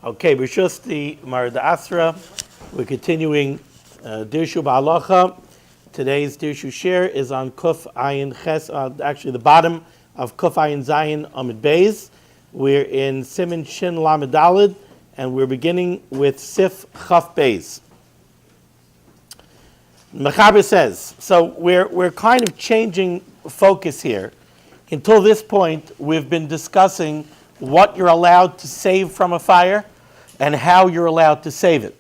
Okay, B'Shus the Marad Asra. We're continuing Dirshu Ba'alacha. Today's Dirshu Shir is on Kuf Ayin Ches, actually the bottom of Kuf Ayin Zayin Amid Beis. We're in Siman Shin Lamed Daled, and we're beginning with Sif Chaf Beis. Mechaber says, so we're kind of changing focus here. Until this point, we've been discussing what you're allowed to save from a fire and how you're allowed to save it.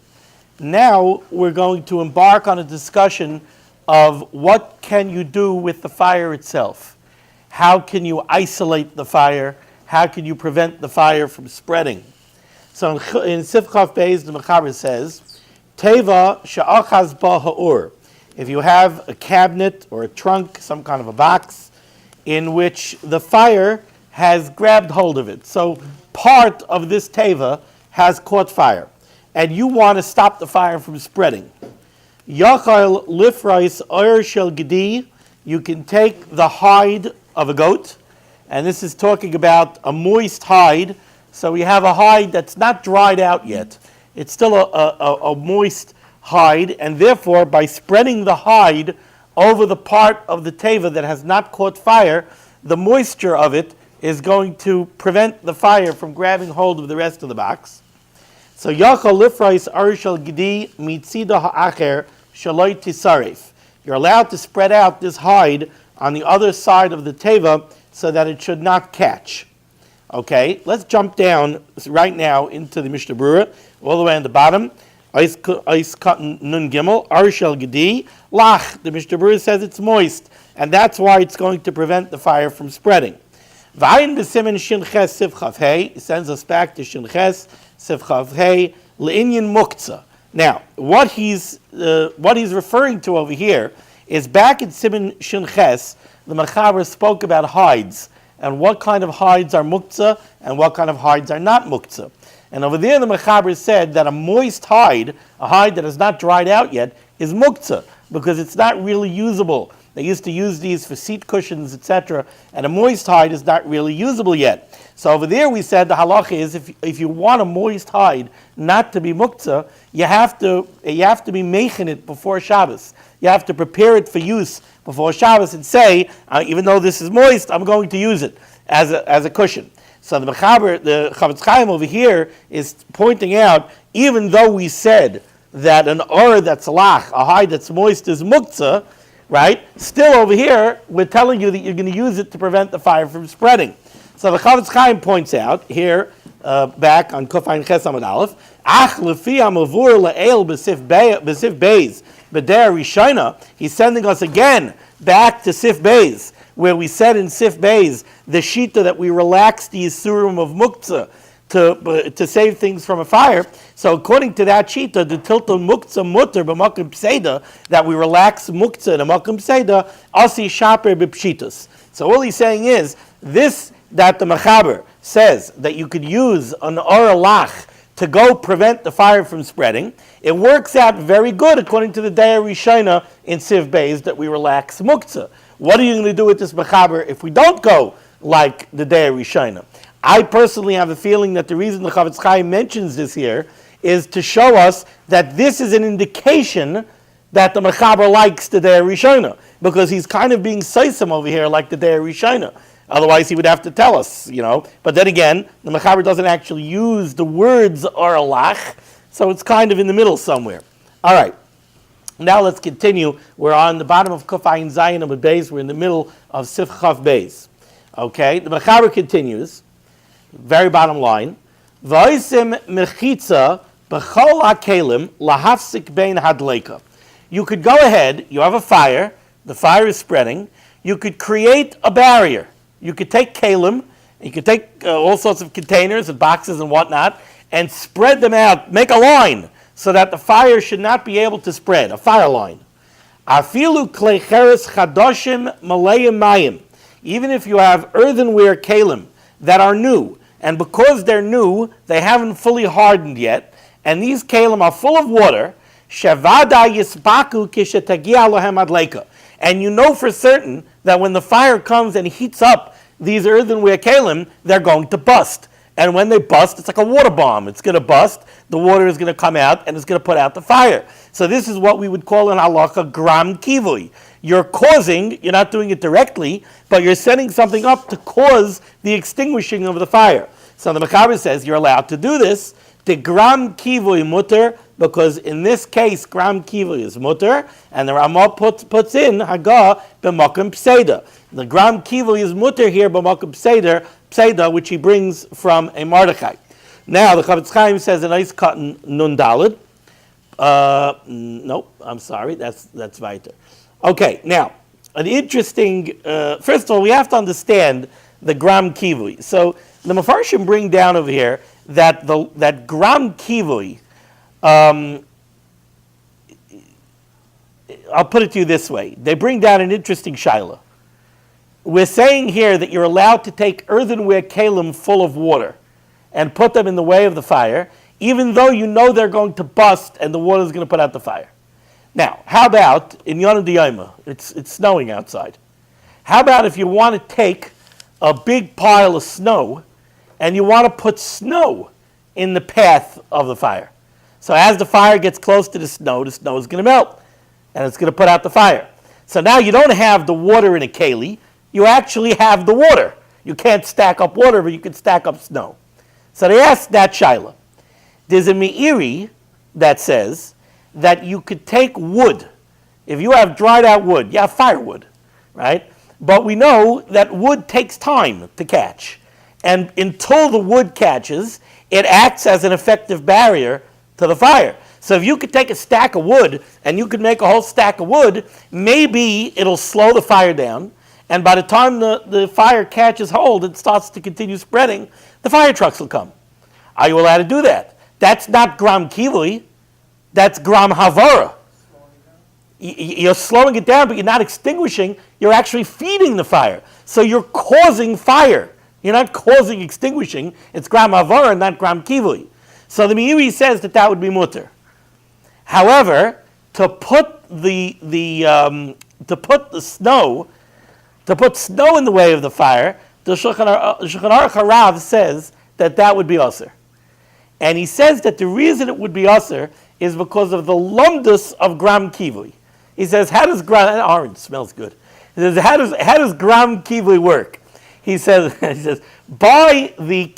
Now we're going to embark on a discussion of what can you do with the fire itself. How can you isolate the fire? How can you prevent the fire from spreading? So in Sif Chaf Beis, the Mechaber says, Teva she'achaz ba ha'ur. If you have a cabinet or a trunk, some kind of a box, in which the fire has grabbed hold of it. So part of this teva has caught fire, and you want to stop the fire from spreading. Yachal lifrais oyer shel gedi. You can take the hide of a goat, and this is talking about a moist hide. So we have a hide that's not dried out yet. It's still a moist hide, and therefore by spreading the hide over the part of the teva that has not caught fire, the moisture of it is going to prevent the fire from grabbing hold of the rest of the box. So Yachal lifrais arishal gedi mitzida ha'acher shaloi tisaref. You're allowed to spread out this hide on the other side of the teva so that it should not catch. Okay, let's jump down right now into the Mishnah Berurah, all the way on the bottom. Ice cotton nun gimel arishal gedi lach. The Mishnah Berurah says it's moist, and that's why it's going to prevent the fire from spreading. V'ayin b'simen shin ches sif chaf hey sends us back to shin ches sif chaf hey le'inyan muktzah. Now, what he's referring to over here is back in Siman Shin Ches, the Mechaber spoke about hides and what kind of hides are muktzah and what kind of hides are not muktzah. And over there, the Mechaber said that a moist hide, a hide that is not dried out yet, is muktzah because it's not really usable. They used to use these for seat cushions, etc., and a moist hide is not really usable yet. So over there we said the halacha is if you want a moist hide not to be muktzah, you have to be making it before Shabbos. You have to prepare it for use before Shabbos and say, even though this is moist, I'm going to use it as a cushion. So the Mechaber, the Chavetz Chaim over here is pointing out, even though we said that an or that's lach, a hide that's moist, is muktzah, right? Still over here, we're telling you that you're going to use it to prevent the fire from spreading. So the Chavetz Chaim points out here, back on Kuf Ayin Ches Amud Aleph, Ach lefi amavur le'el b'sif beis b'der rishayna. He's sending us again back to Sif Beis, where we said in Sif Beis the shita that we relax the yisurim of muktzah to save things from a fire. So according to that shita, the tilton muktzah mutter b'makom pseida, that we relax muktzah in a makom pseida, asi shaper b'pshitus. So all he's saying is this, that the Mechaber says that you could use an or lach to go prevent the fire from spreading. It works out very good according to the Daya Rishayna in Siv Beis that we relax muktzah. What are you going to do with this Mechaber if we don't go like the Daya Rishayna? I personally have a feeling that the reason the Chavetz Chaim mentions this here is to show us that this is an indication that the Mechaber likes the Daya Rishayna, because he's kind of being seisem over here like the Daya Rishayna. Otherwise, he would have to tell us, But then again, the Mechaber doesn't actually use the words or lach, so it's kind of in the middle somewhere. All right. Now let's continue. We're on the bottom of Kuf Ayin Zayin Amud Beis. We're in the middle of Sif Chaf Beis. Okay. The Mechaber continues. Very bottom line. V'oisim mechitza b'chol ha'kelim lahafsik bein hadleika. You could go ahead. You have a fire. The fire is spreading. You could create a barrier. You could take kalim, you could take all sorts of containers and boxes and whatnot, and spread them out, make a line, so that the fire should not be able to spread, a fire line. Afilu klei cheres chadoshim maleim mayim. Even if you have earthenware kalim that are new, and because they're new, they haven't fully hardened yet, and these kalim are full of water, shevada yisbaku kishetagia lohem adleika. And you know for certain that when the fire comes and heats up these earthenware kalim, they're going to bust. And when they bust, it's like a water bomb. It's going to bust, the water is going to come out, and it's going to put out the fire. So this is what we would call in halacha gram kivui. You're not doing it directly, but you're setting something up to cause the extinguishing of the fire. So the Mechaber says you're allowed to do this. The gram kivui mutter, because in this case, gram kivui is mutter, and the Ramah puts in Hagah b'makom pseida. The gram kivui is mutter here b'makom pseida, which he brings from a Mordechai. Now the Chavetz Chaim says a nice cut in Nun Daled. Nope, I'm sorry, that's weiter. Okay, now an interesting. First of all, we have to understand the gram kivui. So the Mefarshim bring down over here that gram kivui. I'll put it to you this way. They bring down an interesting shaila. We're saying here that you're allowed to take earthenware kalim full of water and put them in the way of the fire, even though you know they're going to bust and the water is going to put out the fire. Now, how about in Yonah D'Yoma? It's snowing outside. How about if you want to take a big pile of snow and you want to put snow in the path of the fire? So as the fire gets close to the snow is going to melt and it's going to put out the fire. So now you don't have the water in a keli, you actually have the water. You can't stack up water, but you can stack up snow. So they asked that shaila. There's a me'iri that says that you could take wood. If you have dried out wood, you have firewood, right? But we know that wood takes time to catch. And until the wood catches, it acts as an effective barrier to the fire. So if you could take a stack of wood and you could make a whole stack of wood, maybe it'll slow the fire down. And by the time the fire catches hold and starts to continue spreading, the fire trucks will come. Are you allowed to do that? That's not gram kivui. That's gram havara. You're slowing it down, but you're not extinguishing. You're actually feeding the fire. So you're causing fire. You're not causing extinguishing. It's gram havara, not gram kivui. So the Meiri says that would be mutter. However, to put snow in the way of the fire, the Shulchan Aruch Harav says that would be usher. And he says that the reason it would be usher is because of the lumdus of gram kivui. He says, how does orange smells good. He says, how does gram kivui work? He says, buy the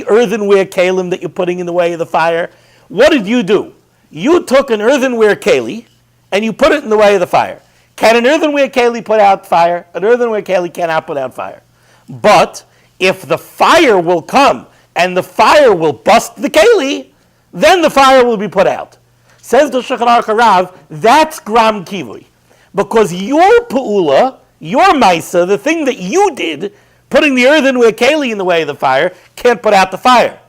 earthenware kalim that you're putting in the way of the fire. What did you do? You took an earthenware keli and you put it in the way of the fire. Can an earthenware keli put out fire? An earthenware keli cannot put out fire. But if the fire will come and the fire will bust the keli, then the fire will be put out. Says the Shulchan Aruch Harav, that's gram kivui. Because your pu'ula, your maisa, the thing that you did, putting the earthenware keli in the way of the fire, can't put out the fire.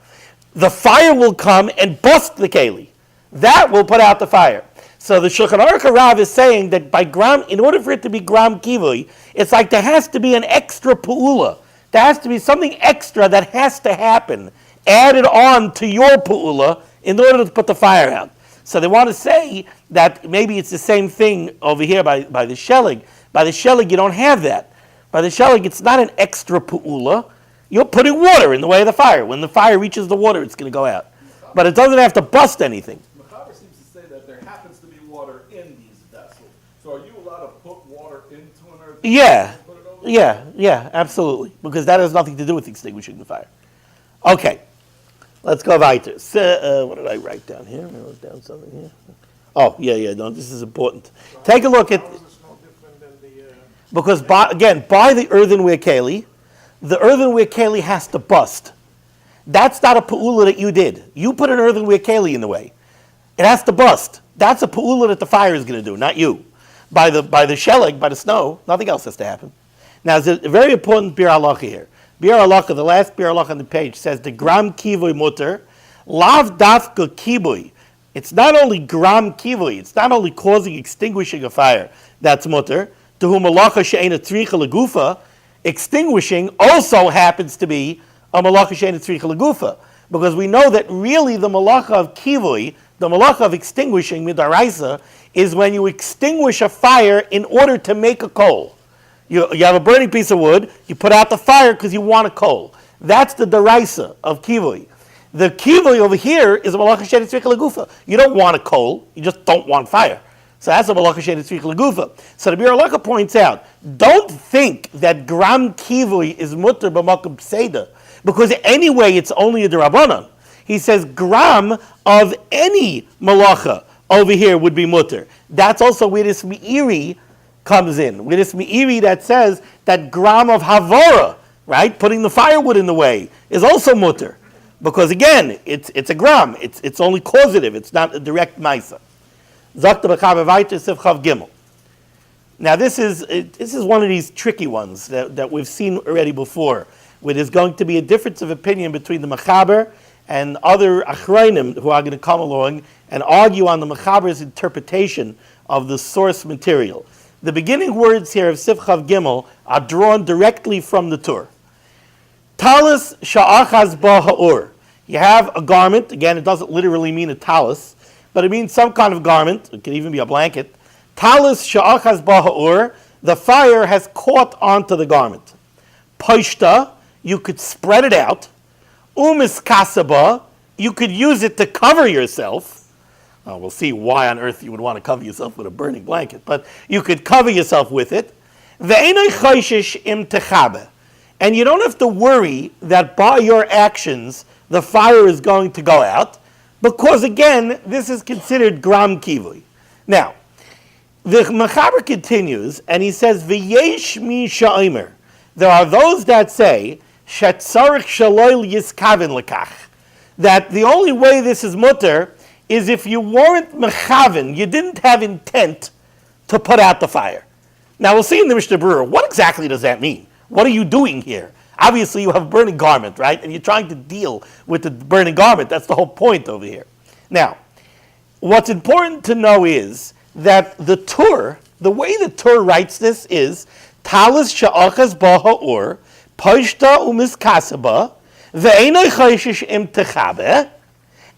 The fire will come and bust the keli. That will put out the fire. So the Shulchan Aruch Harav is saying that by gram, in order for it to be gram kivui, it's like there has to be an extra pu'ula. There has to be something extra that has to happen, added on to your pu'ula in order to put the fire out. So they want to say that maybe it's the same thing over here by the shelig. By the shelig, you don't have that. By the shelig, it's not an extra pu'ula. You're putting water in the way of the fire. When the fire reaches the water, it's going to go out. But it doesn't have to bust anything. Mechaber seems to say that there happens to be water in these vessels. So are you allowed to put water into an earth? Yeah, absolutely. Because that has nothing to do with extinguishing the fire. Okay. Let's go weiter. So, what did I write down here? I wrote down something here. Oh, no, this is important. Take a look at, because by the earthenware keli, the earthenware keli has to bust. That's not a pu'ula that you did. You put an earthenware keli in the way. It has to bust. That's a pu'ula that the fire is going to do, not you. By the shelig, by the snow, nothing else has to happen. Now, there's a very important bir halacha here. Bir halacha, the last bir halacha on the page, says the gram kivui mutter, lav dafka kibui. It's not only gram kivui, it's not only causing extinguishing a fire, that's mutter. To whom malacha she'ena tzricha legufa, extinguishing also happens to be a malacha she'ena tzricha legufa. Because we know that really the malacha of kivui, the malacha of extinguishing midaraisa, is when you extinguish a fire in order to make a coal. You have a burning piece of wood, you put out the fire because you want a coal. That's the deraisa of kivui. The kivui over here is a malacha she'ein tzricha legufa. You don't want a coal, you just don't want fire. So that's a malacha she'ein tzricha legufa. So the Berurah points out, don't think that gram kivui is mutter b'makom pseida, because anyway it's only a derabanan. He says gram of any malacha over here would be mutter. That's also where this meiri comes in. With this meiri that says that gram of havara, right, putting the firewood in the way, is also mutter. Because again, it's a gram. It's only causative. It's not a direct maisa. Zakta b'chaber vayter sif chav gimel. Now this is one of these tricky ones that we've seen already before, where there's going to be a difference of opinion between the mechaber and other achrayim who are going to come along and argue on the mechaber's interpretation of the source material. The beginning words here of sif chav gimel are drawn directly from the Torah. Talis sha'achaz ba ha'or. You have a garment. Again, it doesn't literally mean a talis, but it means some kind of garment. It could even be a blanket. Talis sha'achaz ba ha'or. The fire has caught onto the garment. Paishta, you could spread it out. Umis kasaba, you could use it to cover yourself. We'll see why on earth you would want to cover yourself with a burning blanket, but you could cover yourself with it. Ve'enoi choishish im techabe. And you don't have to worry that by your actions the fire is going to go out, because again, this is considered gram kivui. Now, the mechaber continues and he says, "V'yesh mi sha'omer." There are those that say shetzarich shaloil yiskaven lekach, that the only way this is mutter is if you weren't mechaven, you didn't have intent to put out the fire. Now we'll see in the Mishnah Berurah, what exactly does that mean? What are you doing here? Obviously you have a burning garment, right? And you're trying to deal with the burning garment. That's the whole point over here. Now, what's important to know is that the Torah, the way the Torah writes this is talis sha'achas ba ha'or, paishta umis kasaba, ve'enoi chayshish im techabe,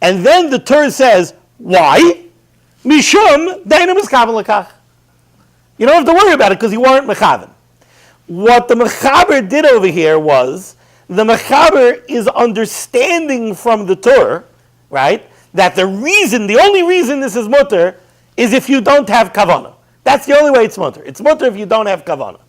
and then the Torah says, why? Mishum deinu miskaven lekach. You don't have to worry about it because you weren't mechaven. What the mechaber did over here was, the mechaber is understanding from the Torah, right, that the only reason this is mutter is if you don't have kavanah. That's the only way it's mutter. It's mutter if you don't have kavanah.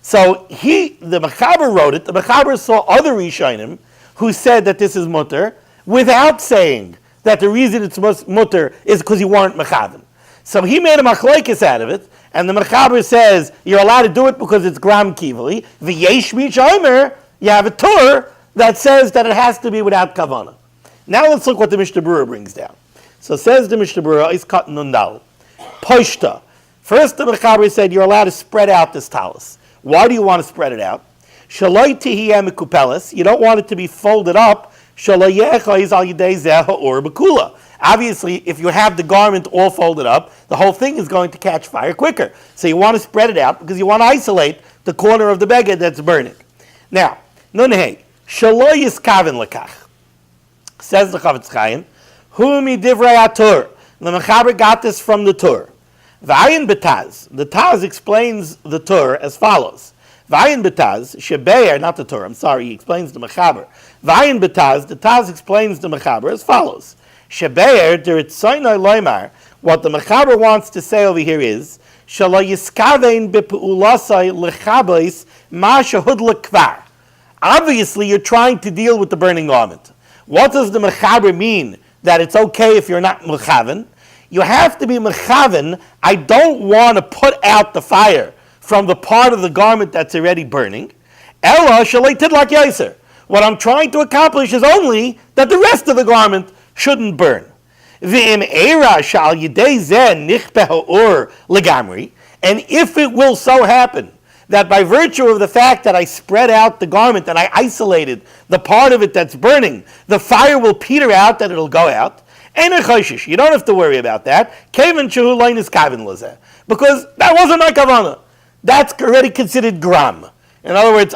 So the mechaber wrote it. The mechaber saw other rishonim who said that this is mutter without saying that the reason it's mutter is because you weren't mechaven. So he made a machlokes out of it, and the mechaber says you're allowed to do it because it's gram kivui. V'yesh mi sha'omer, you have a Torah that says that it has to be without kavanah. Now let's look what the Mishnah Berurah brings down. So says the Mishnah Berurah, is cut nundal. Poishta. First the mechaber said you're allowed to spread out this talis. Why do you want to spread it out? Shaloi tihiyeh mekupeles. You don't want it to be folded up. Shaloi yecha al yidei zeh ha'or b'kula. Obviously, if you have the garment all folded up, the whole thing is going to catch fire quicker. So you want to spread it out because you want to isolate the corner of the beged that's burning. Now, nunhei, shalo yiskaven lekach. Says the Chavetz Chaim, hu mi divrei haTorah. The mechaber got this from the Torah. V'ayin betaz. The Taz explains the Torah as follows. V'ayin betaz, shebeir, not the Torah, I'm sorry, he explains the mechaber. V'ayin betaz, the Taz explains the mechaber as follows. Shebeir deritzoynoi loymar. What the mechaber wants to say over here is shalo yiskavein bepu'ulasai lechabais ma shehudlik kvar. Obviously, you're trying to deal with the burning garment. What does the mechaber mean that it's okay if you're not mechaven? You have to be mechaven. I don't want to put out the fire from the part of the garment that's already burning. Ella shalei tidlak yaser. What I'm trying to accomplish is only that the rest of the garment shouldn't burn. And if it will so happen that by virtue of the fact that I spread out the garment and I isolated the part of it that's burning, the fire will peter out, that it'll go out. You don't have to worry about that. Because that wasn't my kavanah. That's already considered gram. In other words,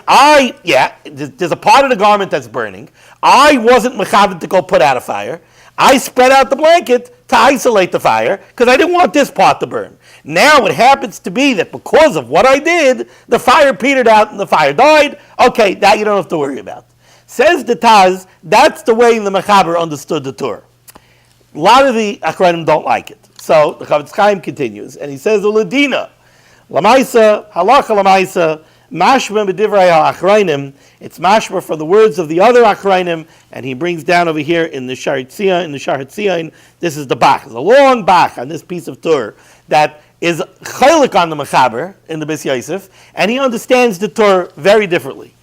there's a part of the garment that's burning. I wasn't mechaven to go put out a fire. I spread out the blanket to isolate the fire because I didn't want this part to burn. Now it happens to be that because of what I did, the fire petered out and the fire died. Okay, that you don't have to worry about. Says the Taz, that's the way the Mechaber understood the Torah. A lot of the Achronim don't like it. So the Chavetz Chaim continues, and he says, Uladina, Lamaisa, Halacha Lamaisa, Mashma B'divrei HaAchronim, it's Mashma for the words of the other Achronim, and he brings down over here in the Sharetzion, this is the Bach. It's a long Bach on this piece of Torah that is chaylik on the Mechaber in the Bis Yosef, and he understands the Torah very differently.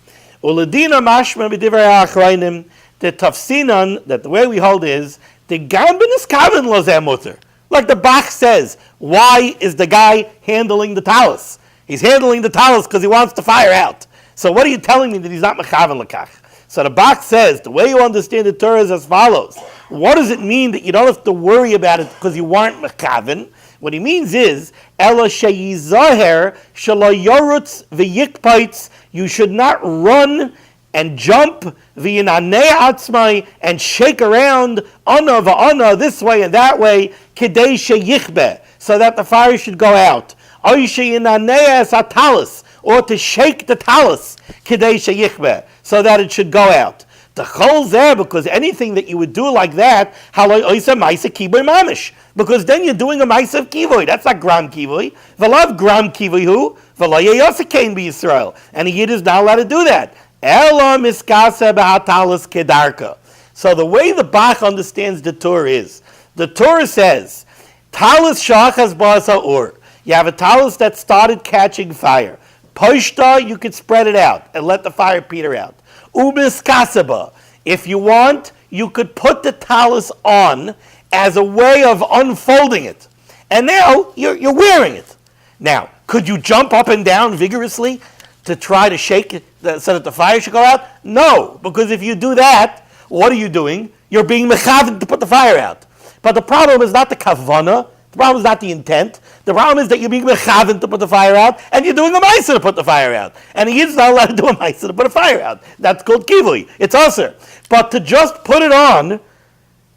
Uladina Mashma B'divrei HaAchronim, the Tafsinan, that the way we hold is, the Gam B'niskaven Lozeh Mutter. Like the Bach says, why is the guy handling the talus? He's handling the talus because he wants the fire out. So what are you telling me that he's not mechaven l'kach? So the Bach says, the way you understand the Torah is as follows. What does it mean that you don't have to worry about it because you aren't mechaven? What he means is, Ela sheyizaher shelo yorutz v'yikpaitz, you should not run and jump v'yinanei atzmai and shake around ana va'ana this way and that way kidei sheyichbe, so that the fire should go out. Oy sheyinanei es atalis, or to shake the talus kidei sheyichbe, so that it should go out. The chol there, because anything that you would do like that, haloi oisa ma'isa kiboy mamish, because then you're doing a ma'isa of kivoy. That's not gram kivoy. V'lav gram kivoy hu v'lo yeyosa kain b'Yisrael, and a yid is not allowed to do that. Ela miskasa b'hatalis kedarka. So the way the Bach understands the Torah is, the Torah says, talis shachas ba'asa ur. You have a talus that started catching fire. Poshta, you could spread it out and let the fire peter out. Umiskasaba, if you want, you could put the talus on as a way of unfolding it. And now you're wearing it. Now, could you jump up and down vigorously to try to shake it so that the fire should go out? No, because if you do that, what are you doing? You're being mechaven to put the fire out. But the problem is not the kavana. The problem is not the intent. The problem is that you're being mechaven to put the fire out, and you're doing a ma'aser to put the fire out. And he is not allowed to do a ma'aser to put a fire out. That's called kivui. It's usher. But to just put it on,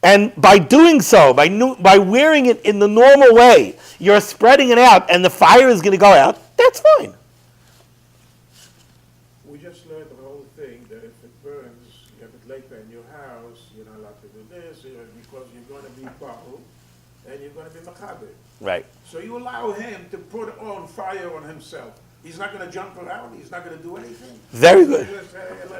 and by doing so, by wearing it in the normal way, you're spreading it out, and the fire is going to go out, that's fine. We just learned the whole thing that if it burns, you have it later in your house, you're not allowed to do this, because you're going to be bottled, and you're going to be machaber. Right. So you allow him to put on fire on himself. He's not going to jump around. He's not going to do anything. Very good.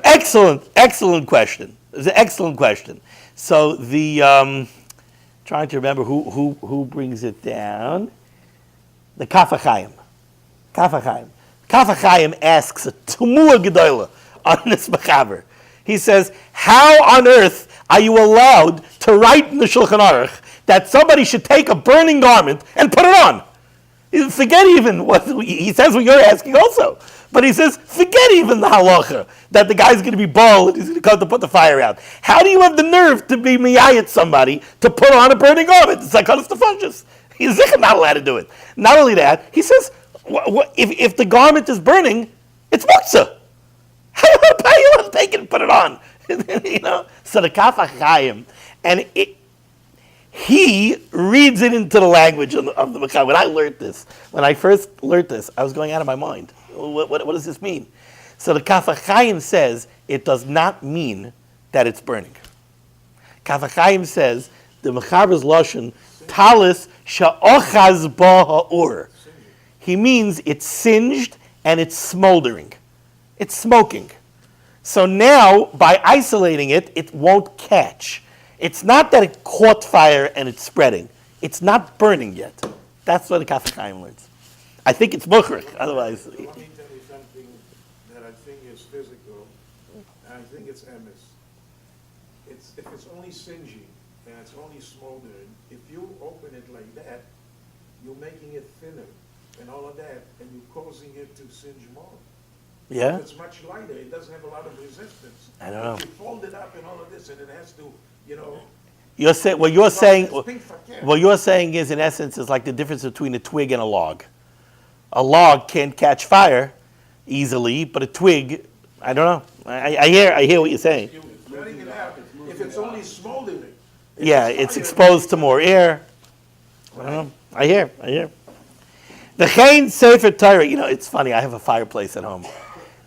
Excellent question. It's an excellent question. So the trying to remember who brings it down. The Kaf HaChaim. Kaf HaChaim asks a tumua gedola on this mechaber. He says, how on earth are you allowed to write in the Shulchan Aruch that somebody should take a burning garment and put it on? Forget even what he says what you're asking also. But he says, forget even the halacha that the guy's going to be bald and he's going to come to put the fire out. How do you have the nerve to be miyayat somebody to put on a burning garment? It's like Stefanius. He's not allowed to do it. Not only that, he says, if the garment is burning, it's muktzah. How do you want to take it and put it on? So the Kaf HaChaim, and he reads it into the language of the Mechaber. When I first learned this, I was going out of my mind. What does this mean? So the Kaf HaChaim says it does not mean that it's burning. Kaf HaChaim says the Mechaber's lashon talis sha'ochaz ba ha'ur. He means it's singed and it's smoldering. It's smoking. So now, by isolating it, it won't catch. It's not that it caught fire and it's spreading. It's not burning yet. That's what the Kaf HaChaim learns. I think it's muchrik, otherwise. Let me tell you something that I think is physical, and I think it's emes. If it's only singeing and it's only smoldering, if you open it like that, you're making it thinner and all of that, and you're causing it to singe more. Yeah? If it's much lighter, it doesn't have a lot of resistance. I don't know. If you fold it up and all of this, and it has to, What you're saying is, in essence, is like the difference between a twig and a log. A log can't catch fire easily, but a twig, I don't know. I hear what you're saying. Letting it out. If it's only smoldering. Yeah, it's exposed to more air. I don't know. I hear. The Chain Seif Torah, it's funny, I have a fireplace at home.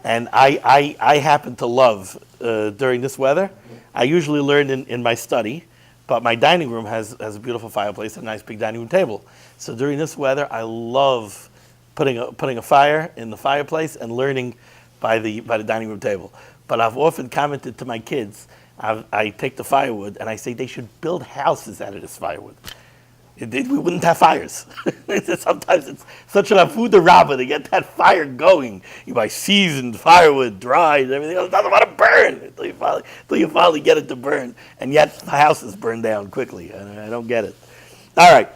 And I happen to love during this weather. I usually learn in my study, but my dining room has a beautiful fireplace, a nice big dining room table. So during this weather, I love putting a fire in the fireplace and learning by the dining room table. But I've often commented to my kids, I take the firewood and I say they should build houses out of this firewood. We wouldn't have fires. Sometimes it's such an afuda rabba to get that fire going. You buy seasoned firewood, dried, everything else. It doesn't want to burn until you finally get it to burn. And yet the houses burn down quickly. I don't get it. All right.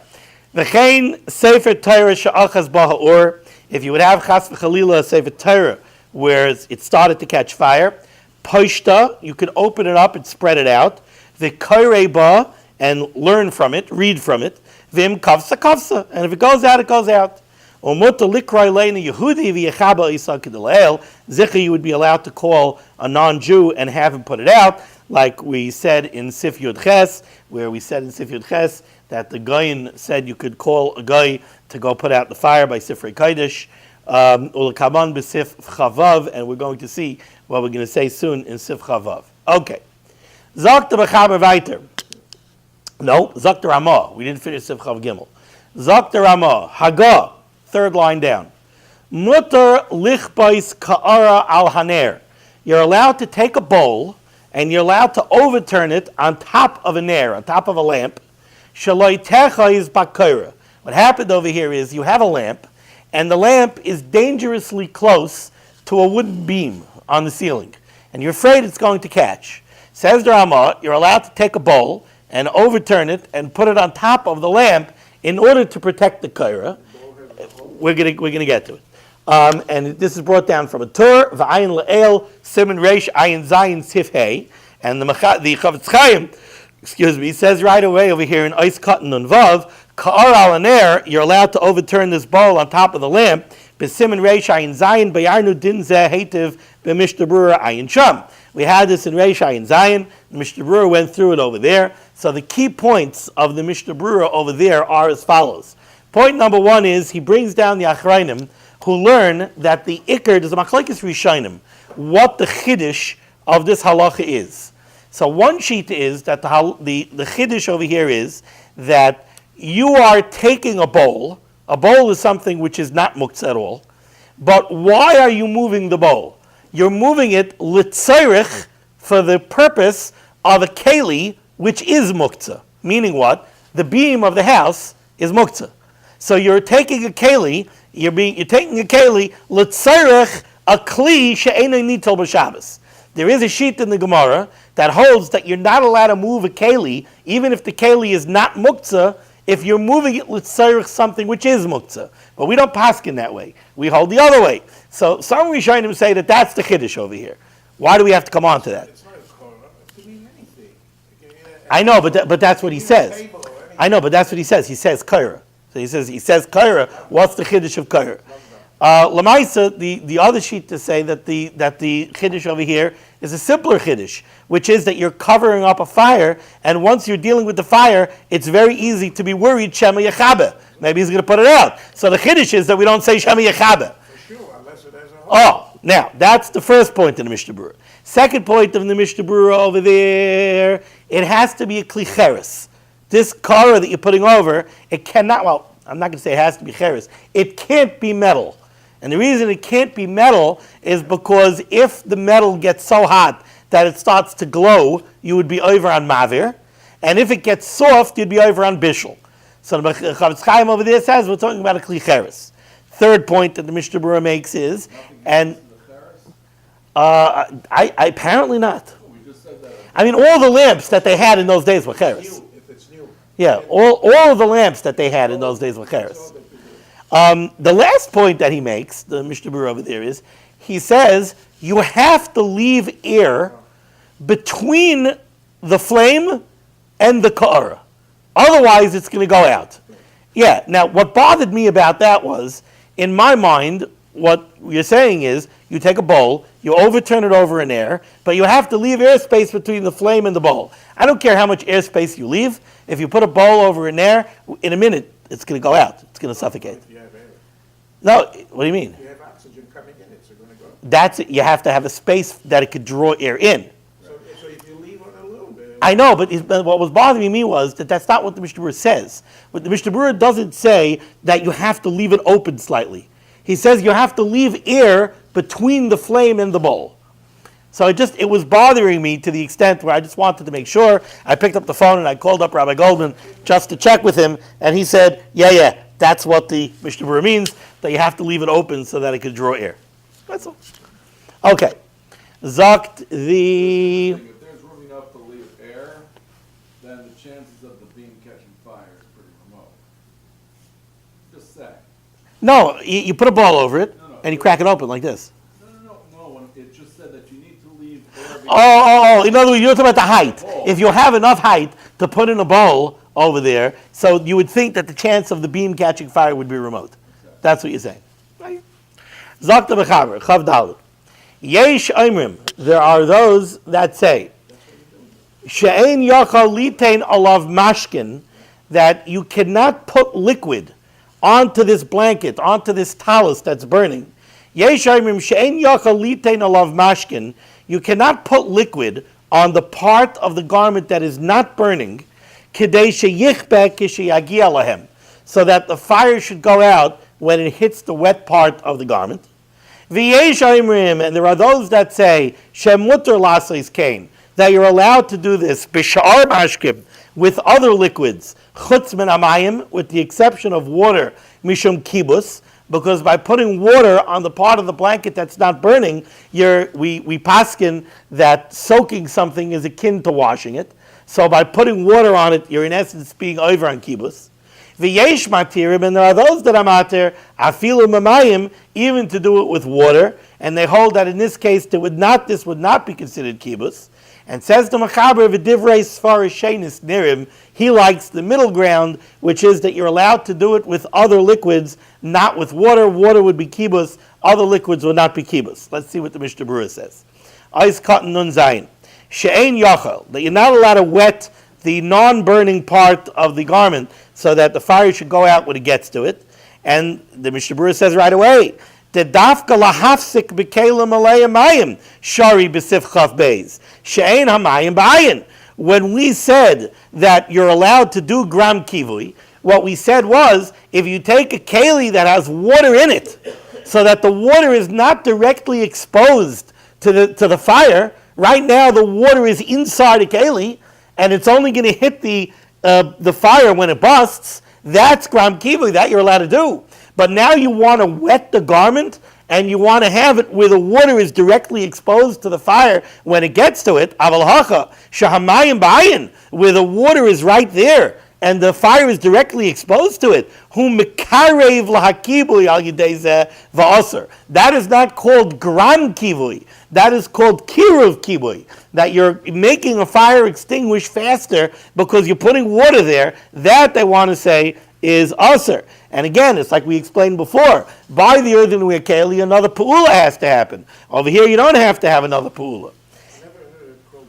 V'chein sefer Torah she'achas ba ha'or. If you would have chas v'chalila a sefer Torah where it started to catch fire, poshta, you could open it up and spread it out. V'koirei ba, and learn from it, read from it. Vim kavsa kavsa, and if it goes out, it goes out. Omuta likroi leina Yehudi v'yechaba isa kedelael. Zicha, you would be allowed to call a non-Jew and have him put it out, like we said in Sif Yud Ches, where we said in Sif Yud Ches that the Goyin said you could call a guy to go put out the fire by Sifrei Kodesh. Ulakaman b'Sif Chavav, and we're going to see what we're going to say soon in Sif Chavav. Okay. Zok the b'chaber weiter. No, Zok the Ramah. We didn't finish Sif Chav Gimel. Zok the Ramah. Haga, third line down. Mutter lichbais ka'ara al haner. You're allowed to take a bowl and you're allowed to overturn it on top of a nair, on top of a lamp. Shaloi techa is bakira. What happened over here is you have a lamp, and the lamp is dangerously close to a wooden beam on the ceiling, and you're afraid it's going to catch. Says the Ramah, you're allowed to take a bowl and overturn it and put it on top of the lamp in order to protect the kaira. We're gonna get to it. And this is brought down from a Tur, V'ayin Le'el, Siman Reish, Ayin Zayin Sif Hey, and the Chavetz Chaim, says right away over here in Ois Katan Nun Vav, Ka'ar al Aner, you're allowed to overturn this bowl on top of the lamp, B'Siman Reish, Ayin Zayin, B'Yarnu Din Zeh Hetiv, B'Mishnah Berurah, Ayin Sham. We had this in Reish Ayin Zayin. The Mishnah Berurah went through it over there. So the key points of the Mishnah Berurah over there are as follows. Point number one is he brings down the Achrayim who learn that the Iker, there's a Machlekes Rishonim, what the Chiddush of this halacha is. So one sheet is that the Chiddush over here is that you are taking a bowl. A bowl is something which is not muktzah at all. But why are you moving the bowl? You're moving it litzarich for the purpose of a keli, which is muktzah. Meaning what? The beam of the house is muktzah. So you're taking a keli, you're taking a keli litzarich a kli she'enei nitel b'Shabbos. There is a sheet in the Gemara that holds that you're not allowed to move a keli, even if the keli is not muktzah, if you're moving it litzarich something which is muktzah. But we don't paskin that way. We hold the other way. So some Rishonim say that that's the chiddush over here. Why do we have to come on to that? It's not a korah. It could mean anything. I know, but that's what he says. I know, but that's what he says. He says kaira. So he says kaira. What's the chiddush of kaira? Lamaisa, the other sheet to say that the chiddush over here is a simpler chiddush, which is that you're covering up a fire, and once you're dealing with the fire, it's very easy to be worried shema yachabe. Maybe he's going to put it out. So the chiddush is that we don't say shema yachabe. For sure, unless it has a hole. Oh, now that's the first point in the Mishnah Berurah. Second point of the Mishnah Berurah over there, it has to be a kli cheres. This kara that you're putting over, it cannot. Well, I'm not going to say it has to be cheres. It can't be metal. And the reason it can't be metal is because if the metal gets so hot that it starts to glow, you would be over on Mavir. And if it gets soft, you'd be over on Bishul. So the Chavetz Chaim over there says we're talking about a Kli Cheres. Third point that the Mishnah Berurah makes is, and I apparently not. I mean, all the lamps that they had in those days were Cheres. If it's new. Yeah, all of the lamps that they had in those days were Cheres. The last point that he makes, the Mishnah Berurah over there, is he says you have to leave air between the flame and the ka'ara. Otherwise, it's going to go out. Yeah, now what bothered me about that was, in my mind, what you're saying is you take a bowl, you overturn it over in air, but you have to leave airspace between the flame and the bowl. I don't care how much airspace you leave. If you put a bowl over in air, in a minute, it's going to go out. It's going to suffocate. You have air. No, what do you mean? You have oxygen coming in, it's going to go. That's it. You have to have a space that it could draw air in. I know, but what was bothering me was that that's not what the Mishnah Berurah says. But the Mishnah Berurah doesn't say that you have to leave it open slightly. He says you have to leave air between the flame and the bowl. So it was bothering me to the extent where I just wanted to make sure. I picked up the phone and I called up Rabbi Goldman just to check with him, and he said, yeah, that's what the Mishnah Berurah means, that you have to leave it open so that it could draw air. That's all. Okay. Zokt the... If there's room enough to leave air, then the chances of the beam catching fire is pretty remote. Just say. No, you put a ball over it, and you crack it open like this. No, when it just said that you need to leave air. Oh, in other words, you're talking about the height. If you have enough height to put in a bowl over there, so you would think that the chance of the beam catching fire would be remote. That's what you're saying. Zokt the Mechaber, Chav Daled. Yesh Oimrim, there are those that say, She'ein yachal litein alav mashkin, that you cannot put liquid onto this blanket, onto this talus that's burning. Yesh Oimrim, She'ein yachal litein alav mashkin, you cannot put liquid on the part of the garment that is not burning, kedei sheyichbeh kisheyagia lahem, so that the fire should go out when it hits the wet part of the garment. V'yesh Oimrim, and there are those that say, Shem mutter lasais kain, that you're allowed to do this, b'sha'ar mashkim, with other liquids, chutz min hamayim, with the exception of water, mishum kibus, because by putting water on the part of the blanket that's not burning, we paskin that soaking something is akin to washing it. So by putting water on it, you're in essence being over on kibus. V'yesh matirim, and there are those that are matir, afilu mamayim, even to do it with water, and they hold that in this case this would not be considered kibus. And says the Mechaber, v'divrei sfar shenis nirim, he likes the middle ground, which is that you're allowed to do it with other liquids, not with water. Water would be kibus, other liquids would not be kibus. Let's see what the Mishnah Berurah says. Ais katan nun zayin, she'ein yachal, that you're not allowed to wet the non-burning part of the garment so that the fire should go out when it gets to it. And the Mishnah Berurah says right away, the dafka lahafsik b'kelim alei mayim shari b'sif chaf beis she'ein hamayim b'ayin. When we said that you're allowed to do gram kivui, what we said was, if you take a keli that has water in it, so that the water is not directly exposed to the fire, right now the water is inside a keli, and it's only going to hit the fire when it busts, that's gram kivui, that you're allowed to do. But now you want to wet the garment, and you want to have it where the water is directly exposed to the fire when it gets to it, aval hacha, shahamayim ba'ayin, where the water is right there, and the fire is directly exposed to it, hu mekarev lahakibui al yidei zeh va'aser. That is not called gram kivui. That is called kiruv kibui, that you're making a fire extinguish faster because you're putting water there. That they want to say is aser. And again, it's like we explained before. By the earthenware keli, another pu'ula has to happen. Over here, you don't have to have another pu'ula. I never heard it called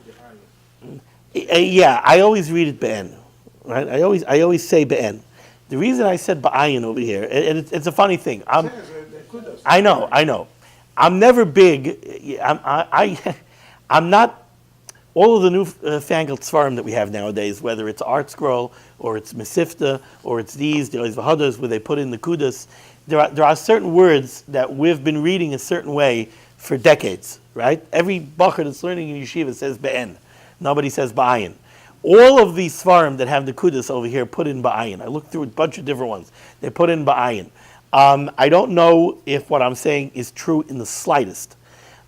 be'ayin. Yeah, I always read it be'en. Right? I always say be'en. The reason I said ba'ayin over here, and it's a funny thing. I know. I'm never big. I'm not. All of the new fangled svarim that we have nowadays, whether it's Art Scroll or it's Mesifta or it's these Vahadas where they put in the kudas, there are certain words that we've been reading a certain way for decades, right? Every bacher that's learning in yeshiva says be'en. Nobody says ba'ayin. All of these svarim that have the kudas over here put in ba'ayin. I looked through a bunch of different ones. They put in ba'ayin. I don't know if what I'm saying is true in the slightest,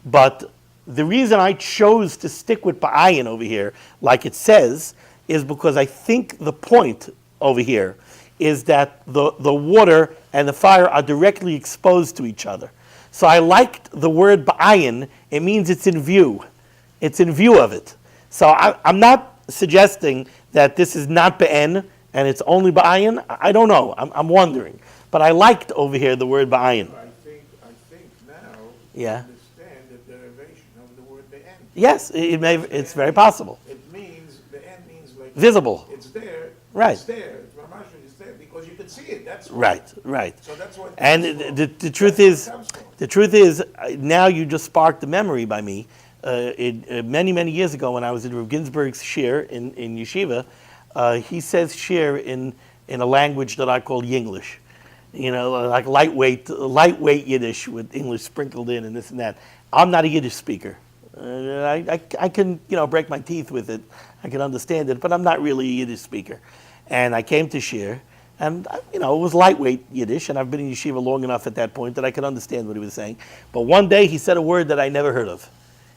but the reason I chose to stick with ba'ayin over here, like it says, is because I think the point over here is that the water and the fire are directly exposed to each other. So I liked the word ba'ayin. It means it's in view. It's in view of it. So I'm not suggesting that this is not be'en and it's only ba'ayin. I don't know. I'm wondering. But I liked over here the word ba'ayin. I think now Yeah. understand the derivation of the word be'en. Yes, it's very possible. It means, be'en means like Visible. it's there. Right. It's there. It's mamash, it's there because you can see it. That's Right. So that's what. And the truth is, now you just sparked the memory by me many, many years ago when I was in Rav Ginsburg's shir in yeshiva, he says shir in a language that I call Yinglish. Like lightweight Yiddish with English sprinkled in and this and that. I'm not a Yiddish speaker. I can, break my teeth with it. I can understand it, but I'm not really a Yiddish speaker. And I came to shir, and, it was lightweight Yiddish, and I've been in yeshiva long enough at that point that I could understand what he was saying. But one day he said a word that I never heard of.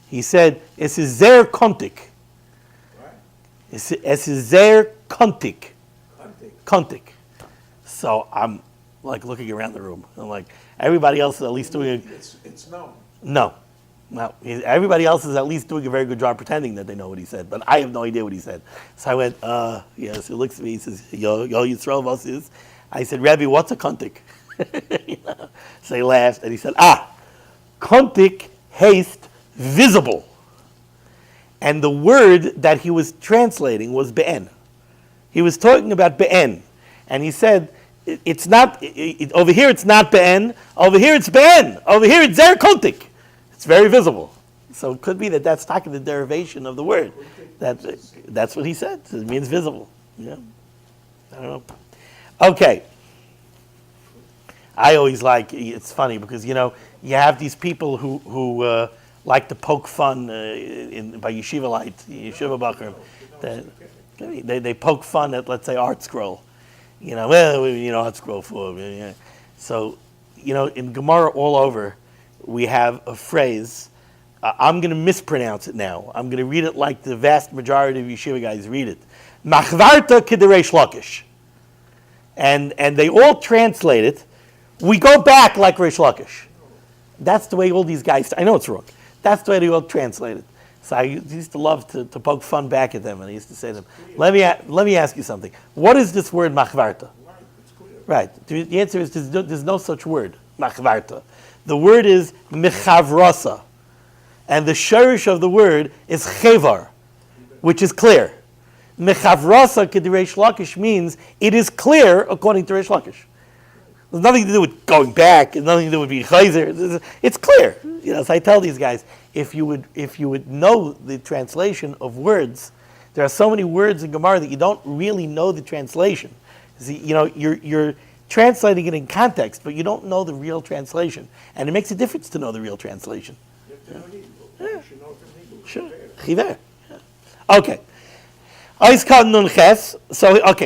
He said, "Es ist sehr kontik." Es ist sehr kontik. Kontik. So I'm like looking around the room. I'm like, everybody else is at least doing It's known. No. Everybody else is at least doing a very good job pretending that they know what he said, but I have no idea what he said. So I went, yes, he looks at me, he says, Yo Yisrael Vos. I said, Rebbe, what's a kontik? So he laughed, and he said, kontik haste visible. And the word that he was translating was be'en. He was talking about be'en. And he said, it's not, over here it's not be'en, over here it's be'en, over here it's zer kontik. It's very visible. So it could be that that's talking the derivation of the word. That's what he said. It means visible. Yeah. I don't know. Okay. I always it's funny because, you have these people who like to poke fun by yeshiva bacher. They poke fun at, let's say, Art Scroll. Art Scroll for. Yeah. So, in Gemara all over, we have a phrase. I'm going to mispronounce it now. I'm going to read it like the vast majority of yeshiva guys read it. Machvarta k'dereish lakish. And they all translate it. We go back like Reish Lakish. That's the way all these guys, I know it's wrong. That's the way they all translate it. So I used to love to poke fun back at them, and I used to say to them, let me ask you something. What is this word machvarta? Right. The answer is there's no such word, machvarta. The word is mechavrasa. And the shirish of the word is chevar, which is clear. Mechavrasa k'direish lakish means it is clear according to Reish Lakish. There's nothing to do with going back. It's nothing to do with being chayzer. It's clear. So I tell these guys, if you would know the translation of words, there are so many words in Gemara that you don't really know the translation. See, you're translating it in context, but you don't know the real translation, and it makes a difference to know the real translation. You should know from Hebrew. Sure. Chiver. Okay.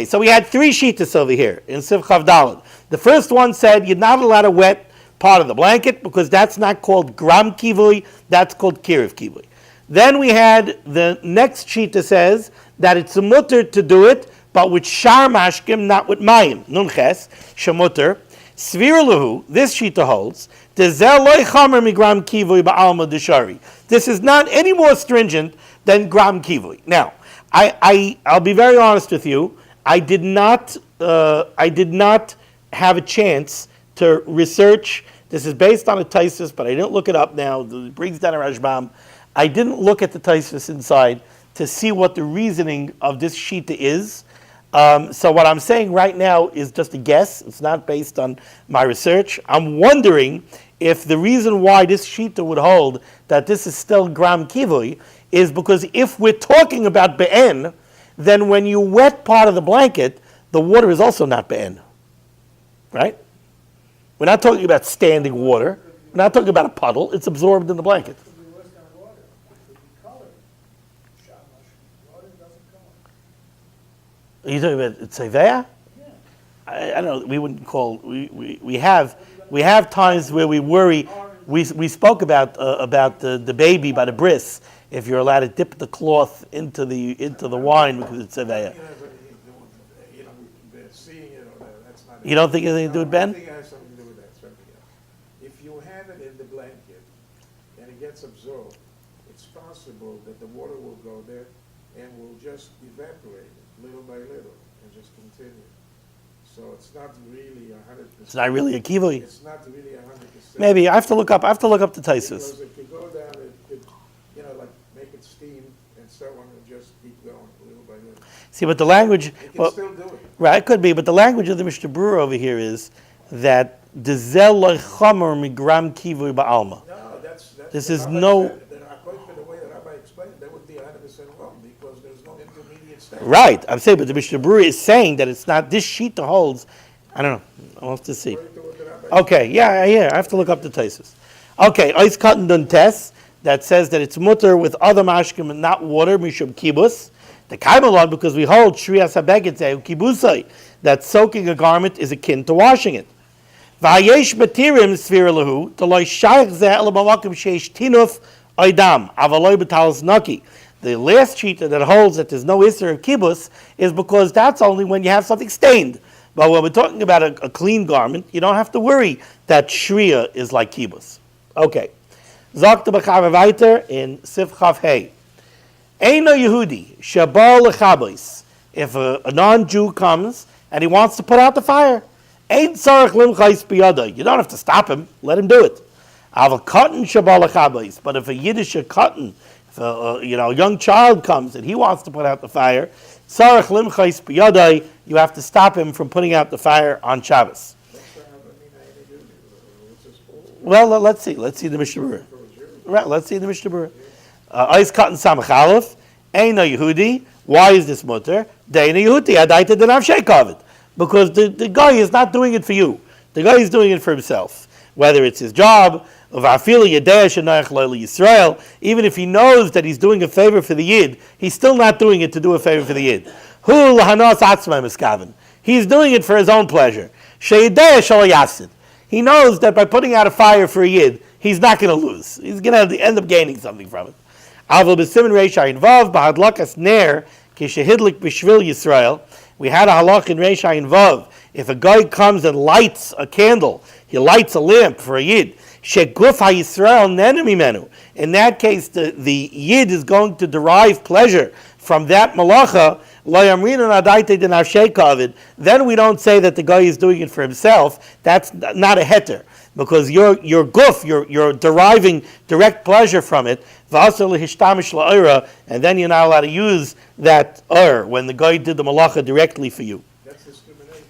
So we had three shittas over here in Siv Chav Daled. The first one said you're not allowed to wet part of the blanket because that's not called gram kivui, that's called kiriv kivui. Then we had the next shitta says that it's a mutter to do it, but with shar mashkim, not with mayim. Nun ches, shemutter. Svir lahu, this shitta holds, dezel loy chamer migram kivui ba'alma deshari. This is not any more stringent than gram kivui. Now, I'll be very honest with you. I did not have a chance to research. This is based on a Taisus, but I didn't look it up now. It brings down a Rashbam. I didn't look at the Taisus inside to see what the reasoning of this shita is. So what I'm saying right now is just a guess. It's not based on my research. I'm wondering if the reason why this shita would hold that this is still gram kivui is because if we're talking about be'en, then when you wet part of the blanket, the water is also not be'en. Right? We're not talking about standing water. We're not talking about a puddle. It's absorbed in the blanket. Are you talking about Seif? I don't know. We wouldn't call. We have times where we worry. We spoke about the baby by the bris. If you're allowed to dip the cloth into the wine because it's Seif. You don't think it has anything to do with Ben? I think it has something to do with that. Something else. If you have it in the blanket and it gets absorbed, it's possible that the water will go there and will just evaporate little by little and just continue. So it's not really 100%. It's not really a kivui. It's not really 100%. Maybe I have to look up the Taisus. Because it could go down, it could, like make it steam and so on, and just keep going little by little. See, but the language. It can still do it. Right, it could be, but the language of the Mishnah Berurah over here is that dezel loy chamer migram kivui ba'alma. No, This is no. According to the way understand. Right, I'm saying, but the Mishnah Berurah is saying that it's not, this Shita holds, I don't know, I'll have to see. According to what the rabbi Okay, yeah, I have to look up the Taisus. Okay, Ois Katan Dun Tes, that says that it's mutter with other mashkim and not water, mishum kibus. The Kaimalon, because we hold Shriyas HaBeged Kibusai, that soaking a garment is akin to washing it. V'hayesh batirim svira lahu, t'loi shaykh zeh el b'makim sheish tinuf oidam, avaloi b'talas naki. The last shita that holds that there's no isser of kibus is because that's only when you have something stained. But when we're talking about a clean garment, you don't have to worry that shriya is like kibus. Okay. Zok the B'chava weiter in Sif Chav Hey. Eino Yehudi, Shabal Lechabos. If a non-Jew comes and he wants to put out the fire, Ein Tzarech Limchais Biyada. You don't have to stop him. Let him do it. Aval Katan Shabal Lechabos. But if a Yiddish Katan, if a young child comes and he wants to put out the fire, Tzarech Limchais Biyada, you have to stop him from putting out the fire on Shabbos. Well, let's see. Let's see the Mishnah Berurah. Right, let's see the Mishnah Berurah. Ois Katan Samach Aleph. Eino Yehudi. Why is this mutter? Deina Yehudi. Adaita denav sheikavid. Because the guy is not doing it for you. The guy is doing it for himself. Whether it's his job, even if he knows that he's doing a favor for the Yid, he's still not doing it to do a favor for the Yid. He's doing it for his own pleasure. He knows that by putting out a fire for a Yid, he's not going to lose. He's going to end up gaining something from it. We had a halach in Reish Ayin Vav. If a guy comes and lights a candle, he lights a lamp for a Yid. In that case, the Yid is going to derive pleasure from that malacha. Then we don't say that the guy is doing it for himself. That's not a heter, because you're deriving direct pleasure from it. And then you're not allowed to use that when the guy did the malacha directly for you. That's discrimination.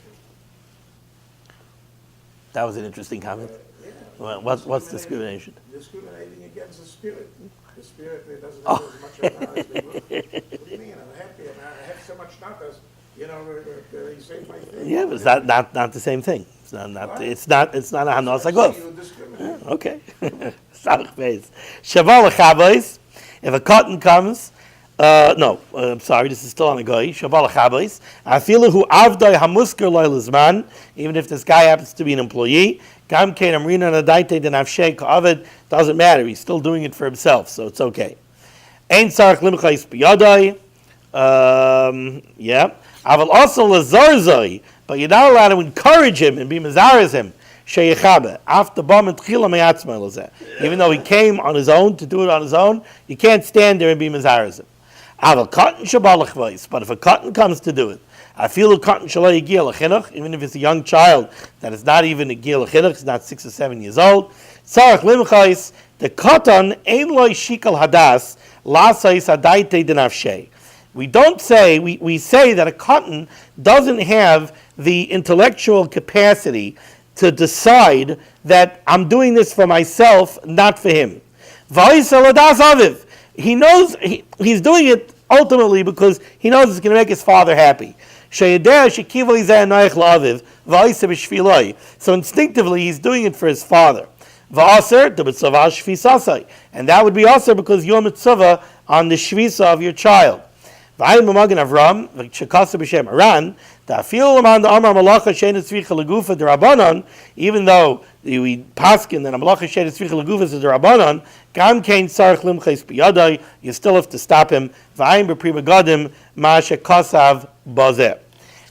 That was an interesting comment. Yeah. Well, what's discrimination? Discriminating against the spirit. The spirit doesn't have as much of as they would. What do you mean? I'm happy. I have so much natas. You say my thing. Yeah, but it's not the same thing. It's not a hanos aguf. You discriminate. Okay. Shaval Chabais. If a cotton comes, I'm sorry, this is still on a guy. Shaval Chabais. Afilu hu avdai hamusker loylizman. Even if this guy happens to be an employee, gam kein amrina nadaite den avshei ka'aved. Doesn't matter. He's still doing it for himself, so it's okay. Ein tzarich limchais biyadai. Yeah. Aval also lazarzai. But you're not allowed to encourage him and be mazaris him. After even though he came on his own to do it on his own, you can't stand there and be mazaris him. But if a cotton comes to do it, I feel a cotton even if it's a young child that is not even a gil chinuch, it's not 6 or 7 years old. The cotton ain't loy shikal hadas lasais adaite denavshe. We don't say, we say that a cotton doesn't have the intellectual capacity to decide that I'm doing this for myself, not for him. He knows he's doing it ultimately because he knows it's going to make his father happy. So instinctively he's doing it for his father. And that would be also because you're mitzvah on the shvisa of your child. Even though we paskin that a malacha she'et tzricha legufa is the rabbanon, gam kein tzarich limchais biyadai, you still have to stop him. V'ayin b'prima gadim ma she'kasav bazeh.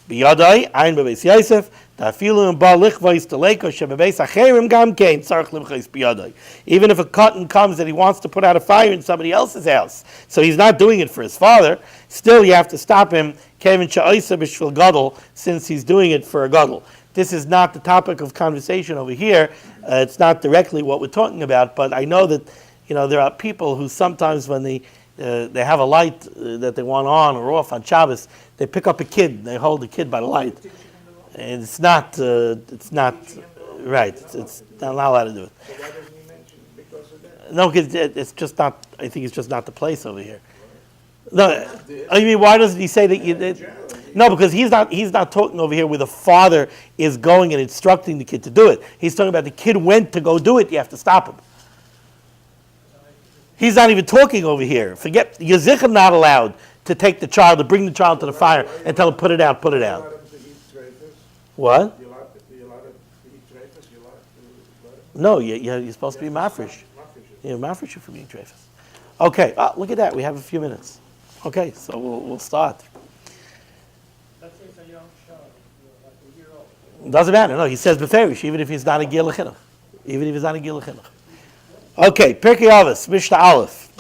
Biyadai, ayin b'beis Yosef, ta'afilu ba lichvais teleko she'bebeis acherim gam kein tzarich limchais biyadai. Even if a cotton comes and he wants to put out a fire in somebody else's house, so he's not doing it for his father, still you have to stop him, kevin she'oisa b'shvil gadol, since he's doing it for a gadol. This is not the topic of conversation over here. It's not directly what we're talking about, but I know that there are people who sometimes when they have a light that they want on or off on Shabbos, they pick up a kid, they hold the kid by the light. And it's not right. It's not allowed to do it. So why doesn't he mention because of that? No, because it's just not. I think it's just not the place over here. No, I mean, why doesn't he say that you did? No, because he's not talking over here where the father is going and instructing the kid to do it. He's talking about the kid went to go do it, you have to stop him. He's not even talking over here. Forget, you're not allowed to take the child, to bring the child to the fire and tell him, put it out, put it out. What? You allowed to eat treifas? You allowed to let it? No, you're supposed to be mafresh. You're mafresh for being treifas. Okay, look at that, we have a few minutes. Okay, so we'll start. Let's say it's a young child, like a year old. Doesn't matter, no, he says beferish, even if he's not a gil l'chinuch. Even if he's not a gil l'chinuch. Okay, Pirkei Avos, Mishnah Aleph.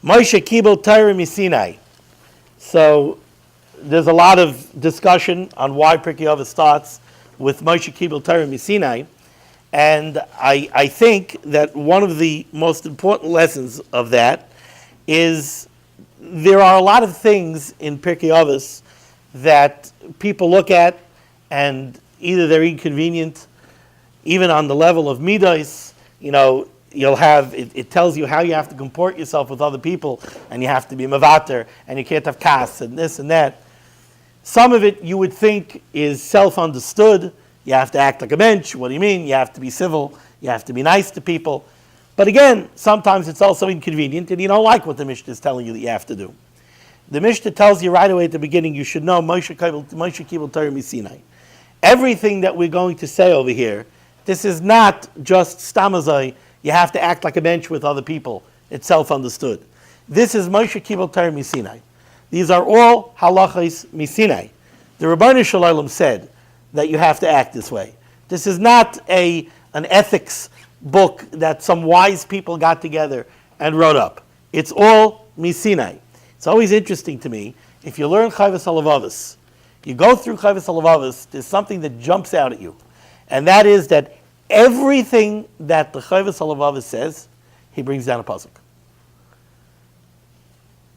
Moshe Kibel Torah Misinai. So, there's a lot of discussion on why Pirkei Avos starts with Moshe Kibel Torah Misinai. And I think that one of the most important lessons of that is there are a lot of things in Pirkei Avos that people look at and either they're inconvenient, even on the level of midos, you'll have, it tells you how you have to comport yourself with other people, and you have to be mavater, and you can't have kas, and this and that. Some of it you would think is self-understood. You have to act like a mensch. What do you mean? You have to be civil. You have to be nice to people. But again, sometimes it's also inconvenient, and you don't like what the Mishnah is telling you that you have to do. The Mishnah tells you right away at the beginning, you should know Moshe Kibel Torah Misinai. Everything that we're going to say over here, this is not just stamazai, you have to act like a bench with other people. It's self-understood. This is Moshe Kibel Torah Misinai. These are all halachos Misinai. The Rebbeinu Shalom said that you have to act this way. This is not an ethics book that some wise people got together and wrote up. It's all Misinai. It's always interesting to me, if you learn Chayvus Halavavos, you go through Chayvus Halavavos, there's something that jumps out at you. And that is that everything that the Chayvus Halavavos says, he brings down a pasuk.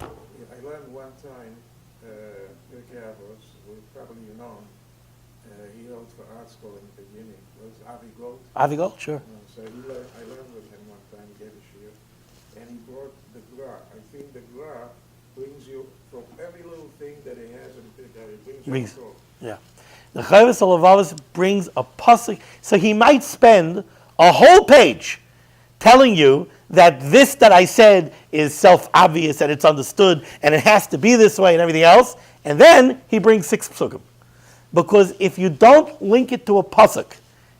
I learned one time, Pirkei Avos, probably you know him, he held for art school in the beginning. It was Avi Gold. Avi Gold, sure. So I learned with him one time, he gave a shiur, and he brought the Gra. I think the Gra brings you from every little thing that he has, that it brings you. Yeah. The Chayvus Halavavos brings a pasuk, so he might spend a whole page telling you that this that I said is self-obvious and it's understood and it has to be this way and everything else, and then he brings 6 psukim. Because if you don't link it to a pasuk,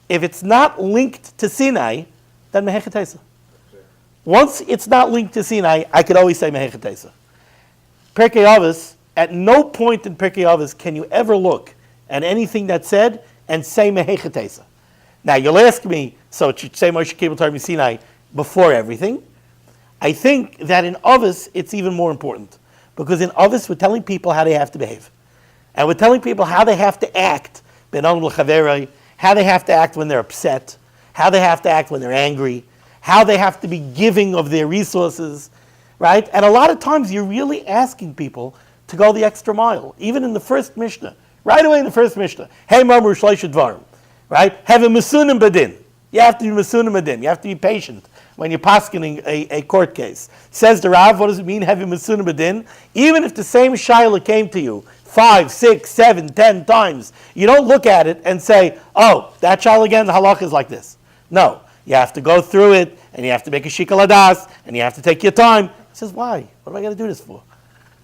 if it's not linked to Sinai, then Mehechetesa. Once it's not linked to Sinai, I could always say Mehechetesa. Pirkei Avos, at no point in Pirkei Avos can you ever look at anything that's said and say Mehechetesa. Now you'll ask me, so it should say Moshe Kibel Torah Misinai before everything. I think that in Avos it's even more important. Because in Avos we're telling people how they have to behave. And we're telling people how they have to act, how they have to act when they're upset, how they have to act when they're angry, how they have to be giving of their resources, right? And a lot of times you're really asking people to go the extra mile. Even in the first Mishnah, right away in the first Mishnah, hey mamru shleisha dvarim, right? Have a masunim badin. You have to be masunim badin. You have to be patient when you're paskening a court case. Says the Rav, what does it mean, have a masunim badin? Even if the same shaila came to you 5, 6, 7, 10 times, you don't look at it and say, oh, that shaila again, the halach is like this. No, you have to go through it, and you have to make a shikal adas, and you have to take your time. He says, why? What am I going to do this for?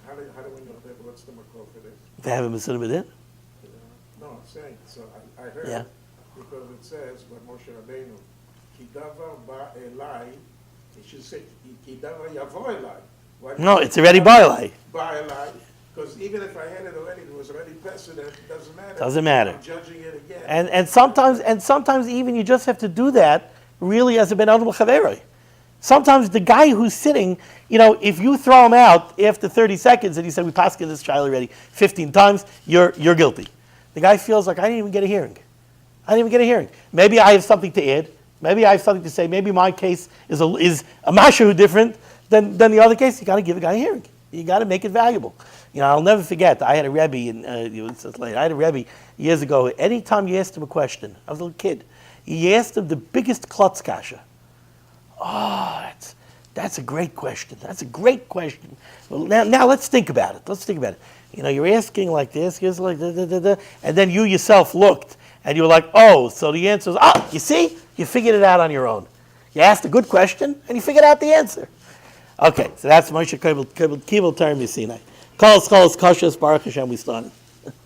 How do we know that? What's the makor for this? To have a masunim badin? No, I'm saying, so I heard, Yeah. because it says, by Moshe Rabbeinu, ki davar ba elai, it should say, ki davar yavo elai. No, it's already bailai. Ba elai, because even if I had it already, it was already precedent, it doesn't matter. Doesn't matter. I'm judging it again. And sometimes even you just have to do that really as a ben adam l'chaveroi. Sometimes the guy who's sitting, if you throw him out after 30 seconds and he said, we passed this child already 15 times, you're guilty. The guy feels like, I didn't even get a hearing. Maybe I have something to add. Maybe I have something to say. Maybe my case is a mashu different than the other case. You got to give a guy a hearing. You got to make it valuable. I'll never forget, I had a Rebbe, I had a Rebbe years ago. Anytime you asked him a question, I was a little kid, you asked him the biggest klutz kasha. Oh, That's a great question. That's a great question. Well, now let's think about it. Let's think about it. You know, you're asking like this, you're like da, da, da, da, and then you yourself looked, and you were like, oh, so the answer is, oh, you see? You figured it out on your own. You asked a good question, and you figured out the answer. Okay, so that's Moshe Kibbel Term Sinai. Kol Schos Koshes Baruch Hashem, we started.